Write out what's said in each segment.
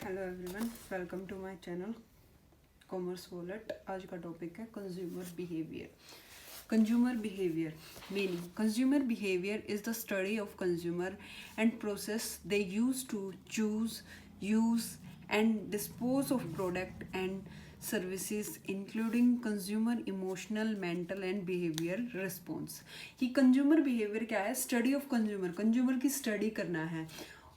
Hello everyone, welcome to my channel commerce wallet. आज का topic है consumer behaviour. Consumer behaviour meaning: consumer behaviour is the study of consumer and process they use to choose, use and dispose of product and services including consumer emotional, mental and behaviour response. ये consumer behaviour क्या है? Study of consumer, consumer की study करना है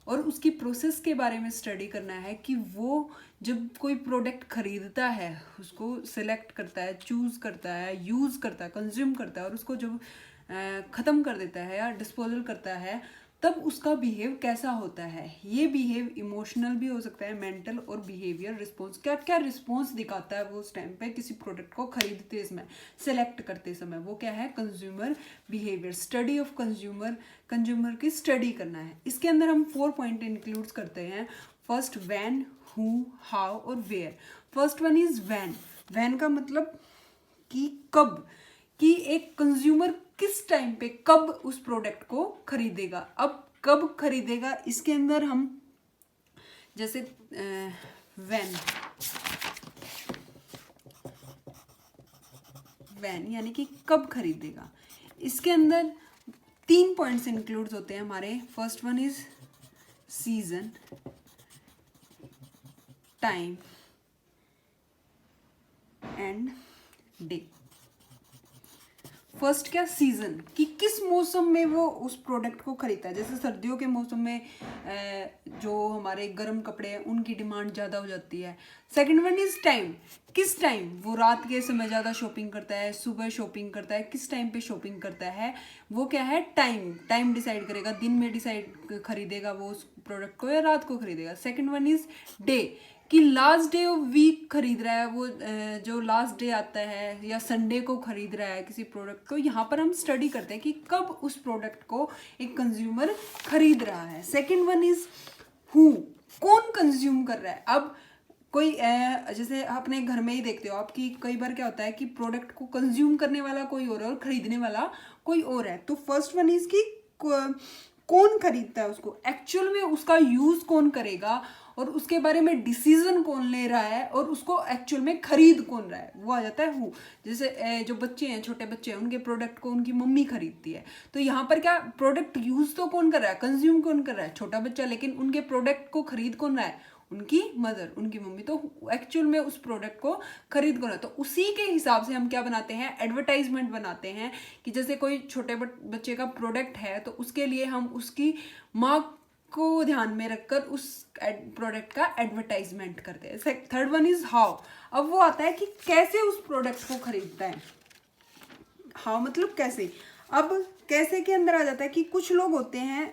और उसकी process के बारे में स्टडी करना है कि वो जब कोई प्रोडक्ट खरीदता है, उसको सिलेक्ट करता है, चूज़ करता है, यूज़ करता है, कंज्यूम करता है और उसको जब ख़त्म कर देता है या डिस्पोजल करता है, तब उसका बिहेव कैसा होता है। ये बिहेव इमोशनल भी हो सकता है, मेंटल और बिहेवियर रिस्पॉन्स। क्या क्या रिस्पॉन्स दिखाता है वो उस टाइम पे किसी प्रोडक्ट को खरीदते समय, सेलेक्ट करते समय, वो क्या है? Consumer behaviour, study of consumer, consumer की स्टडी करना है। इसके अंदर हम 4 पॉइंट इंक्लूड करते हैं। फर्स्ट, व्हेन, हु, हाउ और where. First one is when. When का मतलब कि कब, कि एक कंज्यूमर किस टाइम पे कब उस प्रोडक्ट को खरीदेगा। अब कब खरीदेगा, इसके अंदर हम जैसे व्हेन यानी कि कब खरीदेगा, इसके अंदर 3 पॉइंट्स इंक्लूड होते हैं हमारे। First one is season, time and day. First क्या? सीजन, कि किस मौसम में वो उस प्रोडक्ट को खरीदता है। जैसे सर्दियों के मौसम में जो हमारे गर्म कपड़े हैं उनकी डिमांड ज़्यादा हो जाती है। सेकंड वन इज टाइम, किस टाइम वो रात के समय ज़्यादा शॉपिंग करता है, सुबह शॉपिंग करता है, किस टाइम पे शॉपिंग करता है, वो क्या है? टाइम। टाइम डिसाइड करेगा, दिन में डिसाइड खरीदेगा वो उस प्रोडक्ट को या रात को खरीदेगा। सेकंड वन इज डे, कि लास्ट डे ऑफ वीक खरीद रहा है वो, जो लास्ट डे आता है या संडे को खरीद रहा है किसी प्रोडक्ट को। यहाँ पर हम स्टडी करते हैं कि कब उस प्रोडक्ट को एक कंज्यूमर खरीद रहा है। सेकंड वन इज हु, कौन कंज्यूम कर रहा है। अब कोई जैसे अपने घर में ही देखते हो आप कि कई बार क्या होता है कि प्रोडक्ट को कंज्यूम करने वाला कोई और है और खरीदने वाला कोई और है। तो फर्स्ट वन इज कि कौन खरीदता है उसको, एक्चुअल में उसका यूज कौन करेगा और उसके बारे में डिसीजन कौन ले रहा है और उसको एक्चुअल में खरीद कौन रहा है, वो आ जाता है हु। जैसे जो बच्चे हैं, छोटे बच्चे हैं, उनके प्रोडक्ट को उनकी मम्मी खरीदती है। तो यहाँ पर क्या प्रोडक्ट यूज तो कौन कर रहा है, कंज्यूम कौन कर रहा है? छोटा बच्चा। लेकिन उनके प्रोडक्ट को खरीद कौन रहा है? उनकी मदर, उनकी मम्मी। तो एक्चुअल में उस प्रोडक्ट को खरीद कौन रहा है? तो उसी के हिसाब से हम क्या बनाते हैं? एडवर्टाइजमेंट बनाते हैं। कि जैसे कोई छोटे बच्चे का प्रोडक्ट है तो उसके लिए हम उसकी माँ को ध्यान में रखकर उस प्रोडक्ट का एडवर्टाइजमेंट करते हैं। Third one is how. अब वो आता है कि कैसे उस प्रोडक्ट को खरीदता है। हाउ मतलब कैसे। अब कैसे के अंदर आ जाता है कि कुछ लोग होते हैं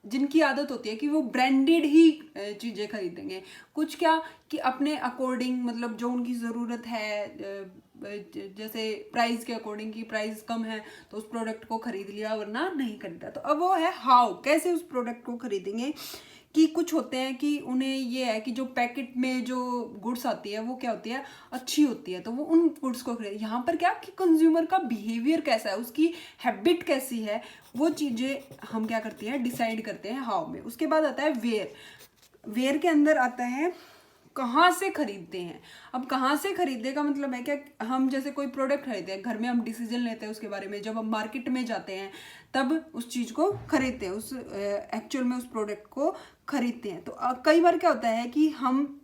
जिनकी आदत होती है कि वो ब्रांडेड ही चीज़ें खरीदेंगे। कुछ क्या कि अपने अकॉर्डिंग, मतलब जो उनकी ज़रूरत है, जैसे प्राइस के अकॉर्डिंग, की प्राइस कम है तो उस प्रोडक्ट को खरीद लिया वरना नहीं खरीदा। तो अब वो है हाउ, कैसे उस प्रोडक्ट को खरीदेंगे। कि कुछ होते हैं कि उन्हें ये है कि जो पैकेट में जो गुड्स आती है वो क्या होती है? अच्छी होती है, तो वो उन गुड्स को खरीद। यहाँ पर क्या कि कंज्यूमर का बिहेवियर कैसा है, उसकी हैबिट कैसी है, वो चीज़ें हम क्या करते हैं? डिसाइड करते हैं हाउ में। उसके बाद आता है वेयर। वेयर के अंदर आता है कहाँ से खरीदते हैं। अब कहाँ से खरीदने का मतलब है क्या? हम जैसे कोई प्रोडक्ट खरीदते हैं, घर में हम डिसीजन लेते हैं उसके बारे में। जब हम मार्केट में जाते हैं तब उस चीज़ को खरीदते हैं, उस एक्चुअल में उस प्रोडक्ट को खरीदते हैं। तो कई बार क्या होता है कि हम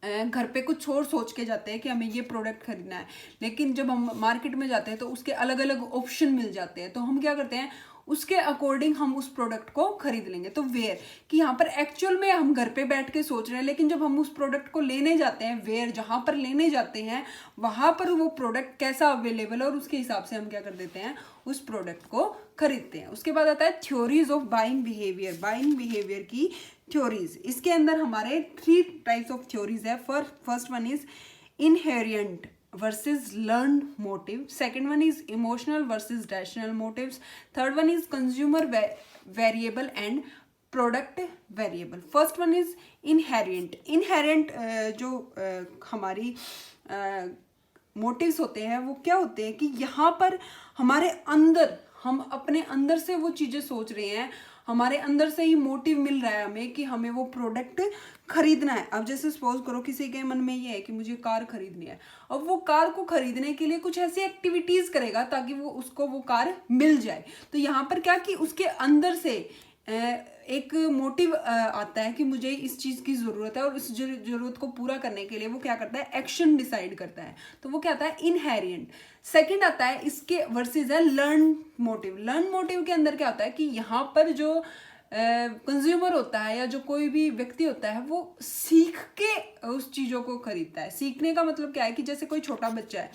घर पे कुछ और सोच के जाते हैं कि हमें ये प्रोडक्ट खरीदना है, लेकिन जब हम मार्केट में जाते हैं तो उसके अलग अलग ऑप्शन मिल जाते हैं। तो हम क्या करते हैं? उसके अकॉर्डिंग हम उस प्रोडक्ट को खरीद लेंगे। तो वेयर, कि यहाँ पर एक्चुअल में हम घर पे बैठ के सोच रहे हैं, लेकिन जब हम उस प्रोडक्ट को लेने जाते हैं, वेयर जहाँ पर लेने जाते हैं वहाँ पर वो प्रोडक्ट कैसा अवेलेबल है और उसके हिसाब से हम क्या कर देते हैं? उस प्रोडक्ट को खरीदते हैं। उसके बाद आता है theories of buying behaviour. Buying behaviour की थ्योरीज, इसके अंदर हमारे 3 टाइप्स ऑफ थ्योरीज है। First one is inherent versus learned motive. Second one is emotional versus rational motives. Third one is consumer variable and product variable. First one is inherent. Inherent जो हमारी motives होते हैं वो क्या होते हैं कि यहाँ पर हमारे अंदर, हम अपने अंदर से वो चीज़ें सोच रहे हैं, हमारे अंदर से ही मोटिव मिल रहा है हमें कि हमें वो प्रोडक्ट खरीदना है। अब जैसे सपोज करो किसी के मन में ये है कि मुझे कार खरीदनी है, अब वो कार को खरीदने के लिए कुछ ऐसी एक्टिविटीज करेगा ताकि वो उसको वो कार मिल जाए। तो यहाँ पर क्या कि उसके अंदर से एक मोटिव आता है कि मुझे इस चीज़ की ज़रूरत है, और इस ज़रूरत को पूरा करने के लिए वो क्या करता है, एक्शन डिसाइड करता है। तो वो क्या आता है, इनहेरिएंट। सेकंड आता है इसके वर्सेस है लर्न मोटिव। लर्न मोटिव के अंदर क्या होता है कि यहाँ पर जो कंज्यूमर होता है या जो कोई भी व्यक्ति होता है वो सीख के उस चीज़ों को खरीदता है। सीखने का मतलब क्या है कि जैसे कोई छोटा बच्चा है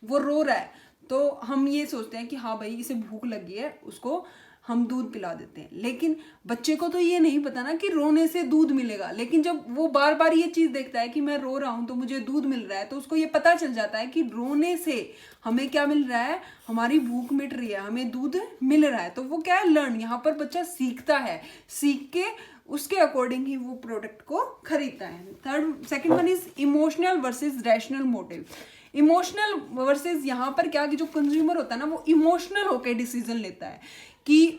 वो रो रहा है, तो हम ये सोचते हैं कि हाँ भाई इसे भूख लगी है, उसको हम दूध पिला देते हैं। लेकिन बच्चे को तो ये नहीं पता ना कि रोने से दूध मिलेगा, लेकिन जब वो बार बार ये चीज़ देखता है कि मैं रो रहा हूँ तो मुझे दूध मिल रहा है, तो उसको ये पता चल जाता है कि रोने से हमें क्या मिल रहा है, हमारी भूख मिट रही है, हमें दूध मिल रहा है। तो वो क्या है, लर्न। यहाँ पर बच्चा सीखता है, सीख के उसके अकॉर्डिंग ही वो प्रोडक्ट को खरीदता है। Second one is emotional versus rational motive. Emotional versus यहाँ पर क्या कि जो कंज्यूमर होता है ना वो इमोशनल होकर डिसीजन लेता है कि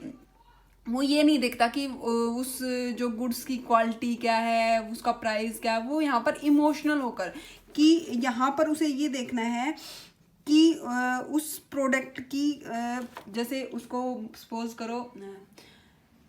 वो ये नहीं देखता कि उस जो गुड्स की क्वालिटी क्या है, उसका प्राइस क्या है, वो यहाँ पर इमोशनल होकर कि यहाँ पर उसे ये देखना है कि उस प्रोडक्ट की जैसे उसको सपोज करो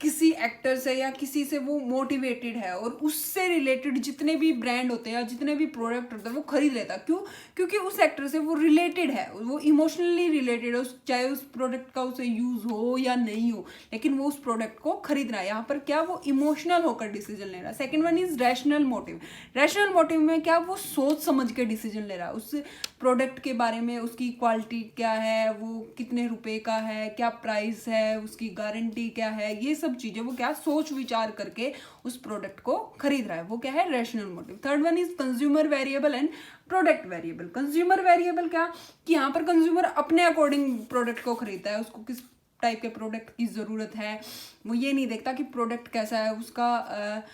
किसी एक्टर से या किसी से वो मोटिवेटेड है और उससे रिलेटेड जितने भी ब्रांड होते हैं या जितने भी प्रोडक्ट होते हैं वो खरीद लेता। क्यों? क्योंकि उस एक्टर से वो रिलेटेड है, वो इमोशनली रिलेटेड है, चाहे उस प्रोडक्ट का उसे यूज हो या नहीं हो, लेकिन वो उस प्रोडक्ट को खरीद रहा है। यहाँ पर क्या, वो इमोशनल होकर डिसीजन ले रहा है। Second one is rational motive. Rational motive में क्या, वो सोच समझ के डिसीजन ले रहा है उस प्रोडक्ट के बारे में, उसकी क्वालिटी क्या है, वो कितने रुपए का है, क्या प्राइस है, उसकी गारंटी क्या है, ये सब चीजें वो क्या सोच विचार करके उस प्रोडक्ट को खरीद रहा है। वो क्या है, rational motive. Third one is consumer variable and product variable. Consumer variable क्या कि यहाँ पर कंज्यूमर अपने अकॉर्डिंग प्रोडक्ट को खरीदता है, उसको किस टाइप के प्रोडक्ट की जरूरत है, वो ये नहीं देखता कि प्रोडक्ट कैसा है, उसका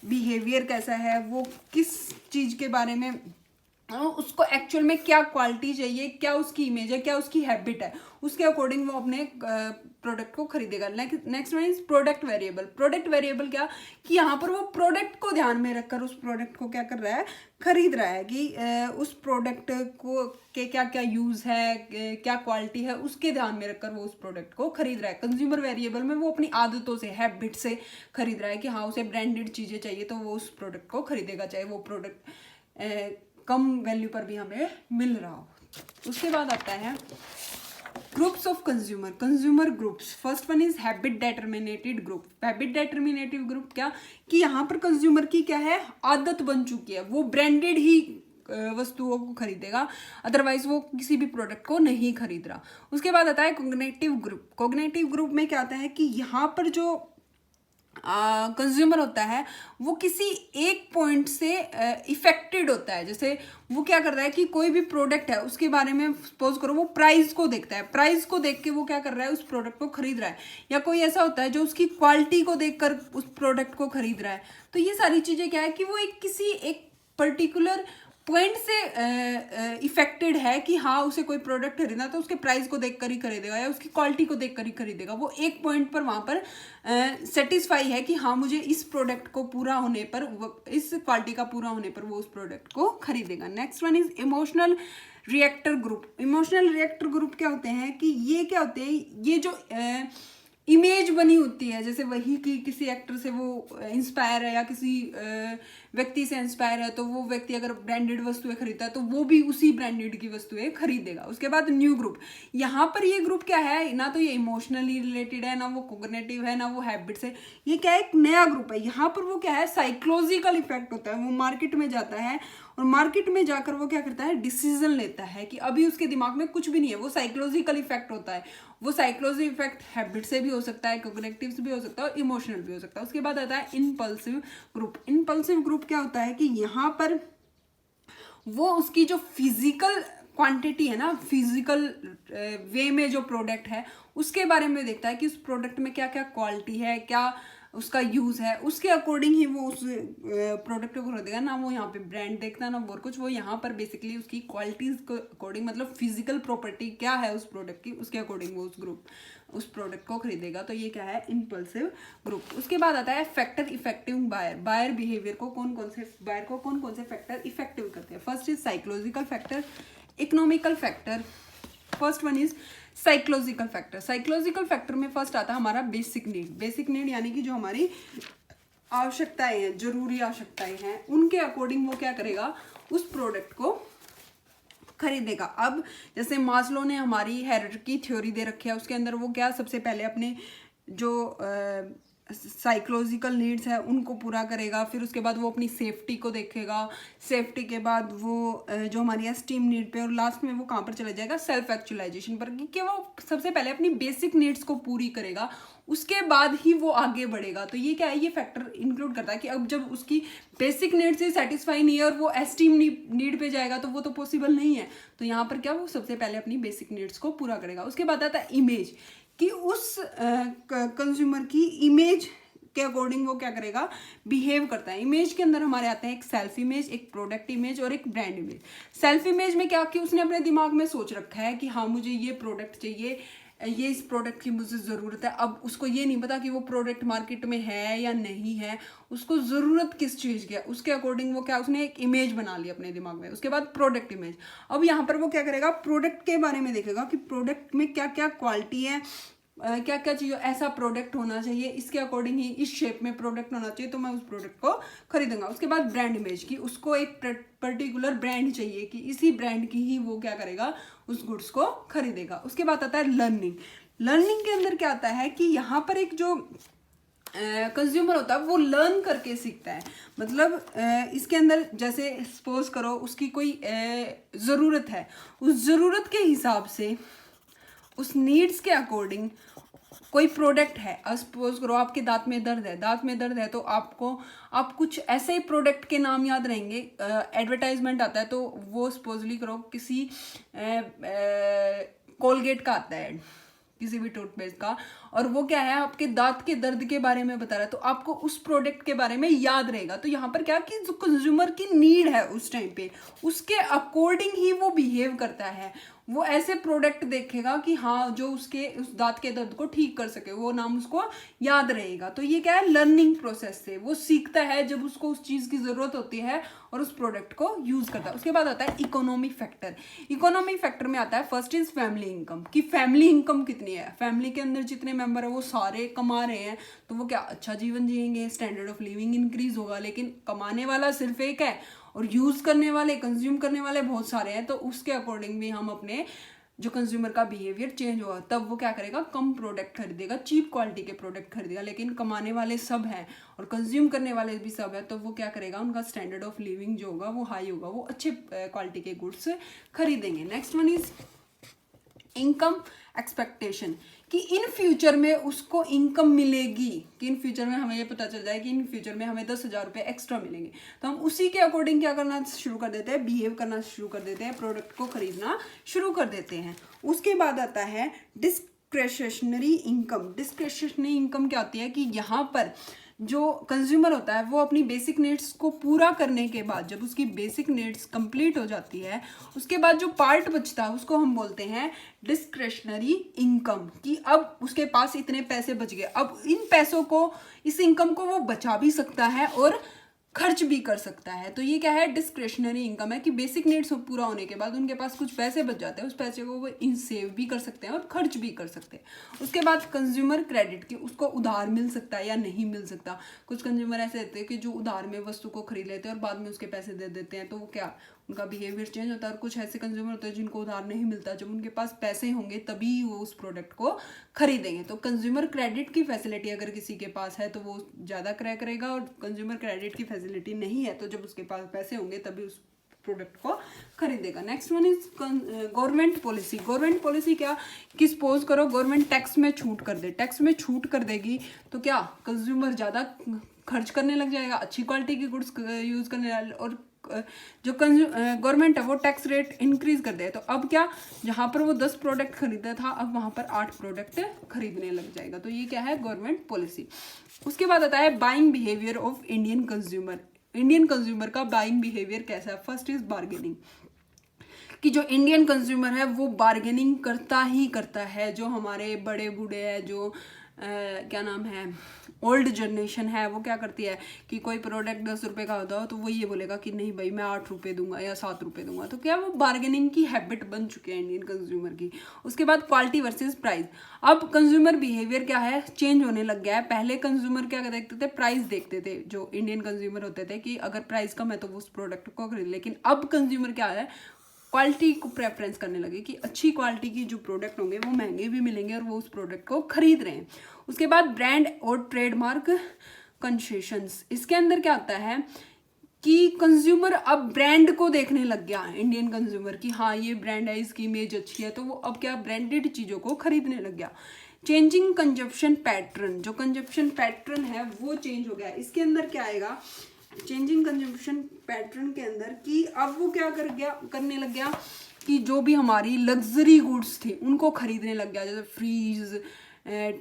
बिहेवियर कैसा है, वो किस चीज के बारे में, उसको एक्चुअल में क्या क्वालिटी चाहिए, क्या उसकी इमेज है, क्या उसकी हैबिट है, उसके अकॉर्डिंग वो अपने प्रोडक्ट को खरीदेगा। Next one is product variable. Product variable क्या कि यहाँ पर वो प्रोडक्ट को ध्यान में रखकर उस प्रोडक्ट को क्या कर रहा है, खरीद रहा है कि उस प्रोडक्ट को के क्या क्या यूज है, क्या क्वालिटी है, उसके ध्यान में रखकर वो उस प्रोडक्ट को खरीद रहा है। कंज्यूमर वेरिएबल में वो अपनी आदतों से, हैबिट से खरीद रहा है कि हाँ उसे ब्रांडेड चीज़ें चाहिए तो वो उस प्रोडक्ट को खरीदेगा, चाहे वो प्रोडक्ट कम वैल्यू पर भी हमें मिल रहा हो। उसके बाद आता है groups of consumer. Consumer groups. First one is habit determinated group. Habit determinative group क्या कि यहाँ पर कंज्यूमर की क्या है, आदत बन चुकी है, वो ब्रांडेड ही वस्तुओं को खरीदेगा, अदरवाइज वो किसी भी प्रोडक्ट को नहीं खरीद रहा। उसके बाद आता है कॉग्निटिव ग्रुप। कॉग्निटिव ग्रुप में क्या आता है कि यहाँ पर जो कंज्यूमर होता है वो किसी एक पॉइंट से इफेक्टेड होता है। जैसे वो क्या करता है कि कोई भी प्रोडक्ट है उसके बारे में सपोज करो वो प्राइस को देखता है, प्राइस को देख के वो क्या कर रहा है, उस प्रोडक्ट को खरीद रहा है। या कोई ऐसा होता है जो उसकी क्वालिटी को देखकर उस प्रोडक्ट को खरीद रहा है। तो ये सारी चीजें क्या है कि वो किसी एक पर्टिकुलर पॉइंट से इफेक्टेड है कि हाँ उसे कोई प्रोडक्ट खरीदना तो उसके प्राइस को देखकर ही खरीदेगा या उसकी क्वालिटी को देखकर ही खरीदेगा। वो एक पॉइंट पर वहाँ पर सेटिस्फाई है कि हाँ मुझे इस प्रोडक्ट को पूरा होने पर, इस क्वालिटी का पूरा होने पर वो उस प्रोडक्ट को खरीदेगा। Next one is emotional reactor group. Emotional reactor group क्या होते हैं कि ये क्या होते हैं, ये जो इमेज बनी होती है, जैसे वही कि किसी एक्टर से वो इंस्पायर है या किसी व्यक्ति से इंस्पायर है, तो वो व्यक्ति अगर ब्रांडेड वस्तुएं खरीदता है तो वो भी उसी ब्रांडेड की वस्तुएं खरीदेगा। उसके बाद न्यू ग्रुप। यहाँ पर ये ग्रुप क्या है, ना तो ये इमोशनली रिलेटेड है, ना वो कॉग्निटिव है, ना वो हैबिट्स है। ये क्या है, एक नया ग्रुप है। यहाँ पर वो क्या है, साइकोलॉजिकल इफेक्ट होता है। वो मार्केट में जाता है और मार्केट में जाकर वो क्या करता है, डिसीजन लेता है कि अभी उसके दिमाग में कुछ भी नहीं है। वो साइकोलॉजिकल इफेक्ट होता है। वो साइकोलॉजिकल इफेक्ट हैबिट से भी हो सकता है, कॉग्निटिव से भी हो सकता है और इमोशनल भी हो सकता है। उसके बाद आता है इम्पल्सिव ग्रुप। इम्पल्सिव ग्रुप क्या होता है कि यहाँ पर वो उसकी जो फिजिकल क्वांटिटी है ना, फिजिकल वे में जो प्रोडक्ट है उसके बारे में देखता है कि उस प्रोडक्ट में क्या क्या क्वालिटी है, क्या उसका यूज़ है, उसके अकॉर्डिंग ही वो उस प्रोडक्ट को खरीदेगा ना। वो यहाँ पे ब्रांड देखता ना और कुछ, वो यहाँ पर बेसिकली उसकी क्वालिटीज़ को अकॉर्डिंग, मतलब फिजिकल प्रॉपर्टी क्या है उस प्रोडक्ट की, उसके अकॉर्डिंग वो उस प्रोडक्ट को खरीदेगा। तो ये क्या है, इम्पल्सिव ग्रुप। उसके बाद आता है factor effective buyer. Buyer behaviour को कौन कौन से फैक्टर इफेक्टिव करते हैं। First is psychological factor, economical factor. First one is psychological factor. Psychological factor में फर्स्ट आता है हमारा बेसिक नीड। बेसिक नीड यानी कि जो हमारी आवश्यकताएं हैं, जरूरी आवश्यकताएं हैं, उनके अकॉर्डिंग वो क्या करेगा, उस प्रोडक्ट को खरीदेगा। अब जैसे मास्लो ने हमारी हायरार्की थ्योरी दे रखी है, उसके अंदर वो क्या सबसे पहले अपने जो साइकोलॉजिकल नीड्स है उनको पूरा करेगा, फिर उसके बाद वो अपनी सेफ्टी को देखेगा, सेफ्टी के बाद वो जो हमारी एस्टीम नीड पे, और लास्ट में वो कहाँ पर चला जाएगा, सेल्फ एक्चुअलाइजेशन पर, कि वो सबसे पहले अपनी बेसिक नीड्स को पूरी करेगा, उसके बाद ही वो आगे बढ़ेगा। तो ये क्या है, ये फैक्टर इंक्लूड करता है कि अब जब उसकी बेसिक नीड से सेटिस्फाई नहीं है और वो एस्टीम नीड पे जाएगा तो वो तो पॉसिबल नहीं है। तो यहाँ पर क्या, वो सबसे पहले अपनी बेसिक नीड्स को पूरा करेगा। उसके बाद आता है इमेज, कि उस कंज्यूमर की इमेज के अकॉर्डिंग वो क्या करेगा, बिहेव करता है। इमेज के अंदर हमारे आते हैं एक सेल्फ इमेज, एक प्रोडक्ट इमेज और एक ब्रांड इमेज। सेल्फ इमेज में क्या, कि उसने अपने दिमाग में सोच रखा है कि हाँ मुझे ये प्रोडक्ट चाहिए, ये इस प्रोडक्ट की मुझे ज़रूरत है। अब उसको ये नहीं पता कि वो प्रोडक्ट मार्केट में है या नहीं है, उसको ज़रूरत किस चीज़ की है, उसके अकॉर्डिंग वो क्या, उसने एक इमेज बना ली अपने दिमाग में। उसके बाद प्रोडक्ट इमेज। अब यहाँ पर वो क्या करेगा, प्रोडक्ट के बारे में देखेगा कि प्रोडक्ट में क्या क्या क्वालिटी है, क्या क्या चाहिए, ऐसा प्रोडक्ट होना चाहिए, इसके अकॉर्डिंग ही इस शेप में प्रोडक्ट होना चाहिए, तो मैं उस प्रोडक्ट को खरीदूंगा। उसके बाद ब्रांड इमेज, की उसको एक पर्टिकुलर ब्रांड चाहिए, कि इसी ब्रांड की ही वो क्या करेगा, उस गुड्स को खरीदेगा। उसके बाद आता है लर्निंग। लर्निंग के अंदर क्या आता है कि यहाँ पर एक जो कंज्यूमर होता है वो लर्न करके सीखता है। मतलब इसके अंदर जैसे सपोज करो उसकी कोई ज़रूरत है, उस ज़रूरत के हिसाब से, उस नीड्स के अकॉर्डिंग कोई प्रोडक्ट है। सपोज करो आपके दांत में दर्द है तो आप कुछ ऐसे ही प्रोडक्ट के नाम याद रहेंगे, एडवर्टाइजमेंट आता है तो वो सपोजली करो किसी कोलगेट का आता है, किसी भी टूथपेस्ट का, और वो क्या है, आपके दांत के दर्द के बारे में बता रहा है, तो आपको उस प्रोडक्ट के बारे में याद रहेगा। तो यहाँ पर क्या, कि जो कंज्यूमर की नीड है उस टाइम पे, उसके अकॉर्डिंग ही वो बिहेव करता है। वो ऐसे प्रोडक्ट देखेगा कि हाँ जो उसके उस दांत के दर्द को ठीक कर सके, वो नाम उसको याद रहेगा। तो ये क्या है, लर्निंग प्रोसेस से वो सीखता है जब उसको उस चीज़ की ज़रूरत होती है और उस प्रोडक्ट को यूज़ करता है। उसके बाद आता है इकोनॉमिक फैक्टर। इकोनॉमिक फैक्टर में आता है फर्स्ट इज फैमिली इनकम, कि फैमिली इनकम कितनी है, फैमिली के अंदर जितने मेंबर है वो सारे कमा रहे हैं, तो वो क्या अच्छा जीवन जिएंगे, स्टैंडर्ड ऑफ लिविंग इंक्रीज होगा। लेकिन कमाने वाला सिर्फ एक है और यूज़ करने वाले, कंज्यूम करने वाले बहुत सारे हैं, तो उसके अकॉर्डिंग भी हम अपने जो कंज्यूमर का बिहेवियर चेंज होगा। तब वो क्या करेगा, कम प्रोडक्ट खरीदेगा, चीप क्वालिटी के प्रोडक्ट खरीदेगा। लेकिन कमाने वाले सब हैं और कंज्यूम करने वाले भी सब है, तो वो क्या करेगा, उनका स्टैंडर्ड ऑफ लिविंग जो होगा वो हाई होगा, वो अच्छे क्वालिटी के गुड्स खरीदेंगे। Next one is income expectation, कि इन फ्यूचर में उसको इनकम मिलेगी, कि इन फ्यूचर में हमें ये पता चल जाए कि इन फ्यूचर में हमें 10,000 रुपये एक्स्ट्रा मिलेंगे, तो हम उसी के अकॉर्डिंग क्या करना शुरू कर देते हैं, बिहेव करना शुरू कर देते हैं, प्रोडक्ट को खरीदना शुरू कर देते हैं। उसके बाद आता है डिस्क्रेशनरी इनकम। डिस्क्रेशनरी इनकम क्या होती है, कि यहाँ पर जो कंज्यूमर होता है वो अपनी बेसिक नीड्स को पूरा करने के बाद, जब उसकी बेसिक नीड्स कंप्लीट हो जाती है, उसके बाद जो पार्ट बचता है उसको हम बोलते हैं डिस्क्रेशनरी इनकम, कि अब उसके पास इतने पैसे बच गए, अब इन पैसों को, इस इनकम को वो बचा भी सकता है और खर्च भी कर सकता है। तो ये क्या है, डिस्क्रेशनरी इनकम है, कि बेसिक नीड्स पूरा होने के बाद उनके पास कुछ पैसे बच जाते हैं, उस पैसे को वो इन सेव भी कर सकते हैं और खर्च भी कर सकते हैं। उसके बाद कंज्यूमर क्रेडिट, की उसको उधार मिल सकता है या नहीं मिल सकता। कुछ कंज्यूमर ऐसे होते हैं कि जो उधार में वस्तु को खरीद लेते हैं और बाद में उसके पैसे दे देते हैं, तो वो क्या, उनका बिहेवियर चेंज होता है। और कुछ ऐसे कंज्यूमर होते हैं जिनको उधार नहीं मिलता, जब उनके पास पैसे होंगे तभी वो उस प्रोडक्ट को खरीदेंगे। तो कंज्यूमर क्रेडिट की फैसिलिटी अगर किसी के पास है तो वो ज़्यादा क्रय करेगा, और कंज्यूमर क्रेडिट की फैसिलिटी नहीं है तो जब उसके पास पैसे होंगे तभी उस प्रोडक्ट को खरीदेगा। Next one is government policy. Government policy क्या, कि सपोज करो गवर्नमेंट टैक्स में छूट कर दे, टैक्स में छूट कर देगी तो क्या कंज्यूमर ज़्यादा खर्च करने लग जाएगा, अच्छी क्वालिटी की गुड्स यूज़ करने, और जो गवर्नमेंट है वो टैक्स रेट इंक्रीज कर दे। तो अब क्या, जहाँ पर वो 10 प्रोडक्ट खरीदा था अब वहाँ पर 8 प्रोडक्ट खरीदने लग जाएगा। तो ये क्या है, गवर्नमेंट पॉलिसी। उसके बाद आता है buying behaviour of Indian consumer. Indian consumer का बाइंग बिहेवियर कैसा है? फर्स्ट इज बार्गेनिंग, कि जो इंडियन कंज्यूमर है वो बार्गेनिंग करता ही करता है। जो हमारे बड़े बूढ़े हैं, जो क्या नाम है, ओल्ड जनरेशन है, वो क्या करती है कि कोई प्रोडक्ट 10 रुपये का होता हो तो वो ये बोलेगा कि नहीं भाई मैं 8 रुपये दूंगा या 7 रुपये दूंगा। तो क्या वो बार्गेनिंग की हैबिट बन चुकी है इंडियन कंज्यूमर की। उसके बाद क्वालिटी वर्सेस प्राइस। अब कंज्यूमर बिहेवियर क्या है, चेंज होने लग गया है। पहले कंज्यूमर क्या देखते थे, प्राइस देखते थे। जो इंडियन कंज्यूमर होते थे कि अगर प्राइस कम है तो वो उस प्रोडक्ट को खरीद। लेकिन अब कंज्यूमर क्या है, क्वालिटी को प्रेफरेंस करने लगे कि अच्छी क्वालिटी की जो प्रोडक्ट होंगे वो महंगे भी मिलेंगे और वो उस प्रोडक्ट को खरीद रहे हैं। उसके बाद ब्रांड और ट्रेडमार्क कंसेशंस। इसके अंदर क्या आता है कि कंज्यूमर अब ब्रांड को देखने लग गया, इंडियन कंज्यूमर की हाँ ये ब्रांड है, इसकी इमेज अच्छी है, तो वो अब क्या ब्रांडेड चीज़ों को खरीदने लग गया। चेंजिंग कंजप्शन पैटर्न, जो कंजप्शन पैटर्न है वो चेंज हो गया। इसके अंदर क्या आएगा, चेंजिंग कंजम्पशन पैटर्न के अंदर कि अब वो क्या करने लग गया कि जो भी हमारी लग्जरी गुड्स थी उनको खरीदने लग गया, जैसे फ्रीज,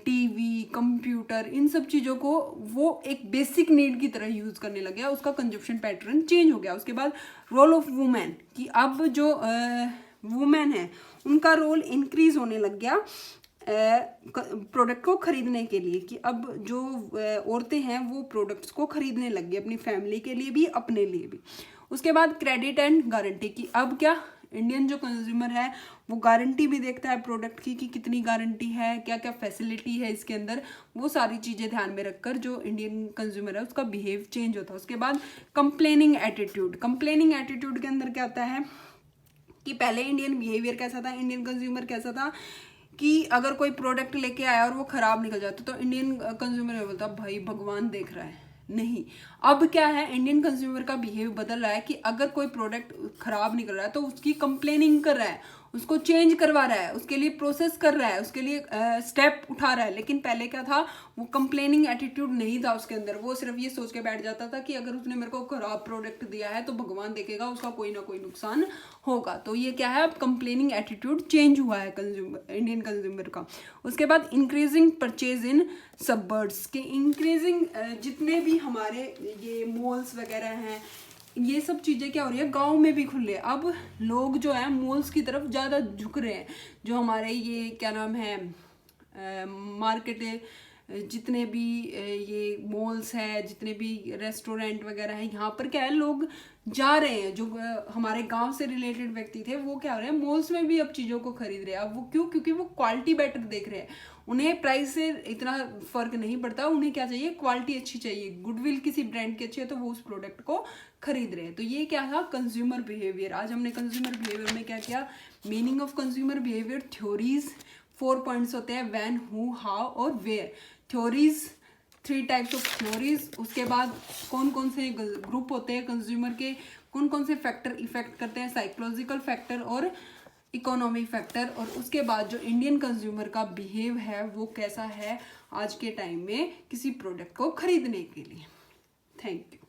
टीवी, कंप्यूटर, इन सब चीज़ों को वो एक बेसिक नीड की तरह यूज़ करने लग गया। उसका कंजप्शन पैटर्न चेंज हो गया। उसके बाद रोल ऑफ वुमेन, कि अब जो वुमेन है उनका रोल इंक्रीज होने लग गया प्रोडक्ट को खरीदने के लिए, कि अब जो औरतें हैं वो प्रोडक्ट्स को खरीदने लग गई अपनी फैमिली के लिए भी, अपने लिए भी। उसके बाद क्रेडिट एंड गारंटी, की अब क्या इंडियन जो कंज्यूमर है वो गारंटी भी देखता है प्रोडक्ट की कि कितनी गारंटी है, क्या क्या फैसिलिटी है इसके अंदर, वो सारी चीज़ें ध्यान में रखकर जो इंडियन कंज्यूमर है उसका बिहेव चेंज होता है। उसके बाद कंप्लेनिंग एटीट्यूड। कंप्लेनिंग एटीट्यूड के अंदर क्या आता है कि पहले इंडियन बिहेवियर कैसा था, इंडियन कंज्यूमर कैसा था कि अगर कोई प्रोडक्ट लेके आया और वो खराब निकल जाता तो इंडियन कंज्यूमर ये बोलता भाई भगवान देख रहा है। नहीं, अब क्या है, इंडियन कंज्यूमर का बिहेव बदल रहा है कि अगर कोई प्रोडक्ट खराब निकल रहा है तो उसकी कंप्लेनिंग कर रहा है, उसको चेंज करवा रहा है, उसके लिए प्रोसेस कर रहा है, उसके लिए स्टेप उठा रहा है। लेकिन पहले क्या था, वो कंप्लेनिंग एटीट्यूड नहीं था उसके अंदर। वो सिर्फ ये सोच के बैठ जाता था कि अगर उसने मेरे को खराब प्रोडक्ट दिया है तो भगवान देखेगा, उसका कोई ना कोई नुकसान होगा। तो ये क्या है, अब कंप्लेनिंग एटीट्यूड चेंज हुआ है इंडियन कंज्यूमर का। उसके बाद इंक्रीजिंग परचेज इन सबर्ब्स, के इंक्रीजिंग जितने भी हमारे ये मॉल्स वगैरह हैं, ये सब चीज़ें क्या हो रही है, गांव में भी खुले। अब लोग जो है मॉल्स की तरफ ज़्यादा झुक रहे हैं। जो हमारे ये क्या नाम है मार्केट, जितने भी ये मॉल्स है, जितने भी रेस्टोरेंट वगैरह हैं, यहाँ पर क्या है लोग जा रहे हैं। जो हमारे गांव से रिलेटेड व्यक्ति थे वो क्या हो रहे हैं, मॉल्स में भी अब चीज़ों को खरीद रहे हैं। अब वो क्यों, क्योंकि वो क्वालिटी बेटर देख रहे हैं। उन्हें प्राइस से इतना फर्क नहीं पड़ता, उन्हें क्या चाहिए, क्वालिटी अच्छी चाहिए, गुडविल किसी ब्रांड की अच्छी है तो वो उस प्रोडक्ट को खरीद रहे हैं। तो ये क्या था, कंज्यूमर बिहेवियर। आज हमने कंज्यूमर बिहेवियर में क्या किया, meaning of consumer behaviour, theories, 4 points होते हैं, व्हेन, हु, हाउ और where. Theories, 3 types of theories. उसके बाद कौन कौन से ग्रुप होते हैं कंज्यूमर के, कौन कौन से फैक्टर इफेक्ट करते हैं, साइकोलॉजिकल फैक्टर और इकोनॉमिक फैक्टर। और उसके बाद जो इंडियन कंज्यूमर का बिहेव है वो कैसा है आज के टाइम में किसी प्रोडक्ट को खरीदने के लिए। Thank you.